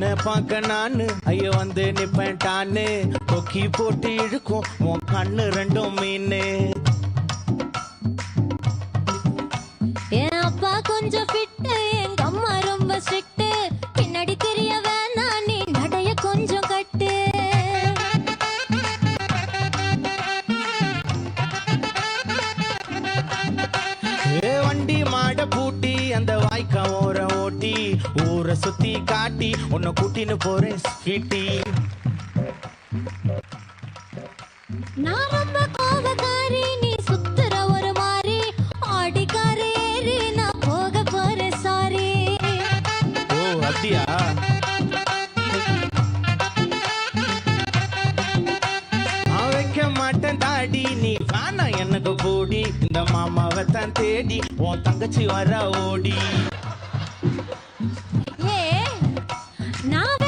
உன்னை பார்க்க நானு ஐயோ வந்து நிப்பேன்டான்னு கொக்கி போட்டு இழுக்கும் உன் கண்ணு ரெண்டும் மீனு. என் அப்பா கொஞ்சம் ஃபிட்டு, எங்க அம்மா ரொம்ப ஸ்ட்ரிக்ட். பின்னாடி தெரிய வேணா நீ நடைய கொஞ்சம் கட்டு. வண்டி மாட பூட்டி அந்த வாய்க்கா ஓர ஓட்டி ஊரை சுத்தி காட்டி உன்னை கூட்டின்னு போறேன் ஸ்வீட்டி. நான் ரொம்ப கோபக்காரி, நீ சுத்துற ஒரு மாதிரி. ஆடிக்கார ஏறி நான் போக போறேன் சாரி. ஓ அப்படியா? வைக்க மாட்டேன் தாடி நீ வேணா எனக்கு கூடி இந்த மாமாவை தான் தேடி உன் தங்கச்சி வர ஓடி. ஏ நான்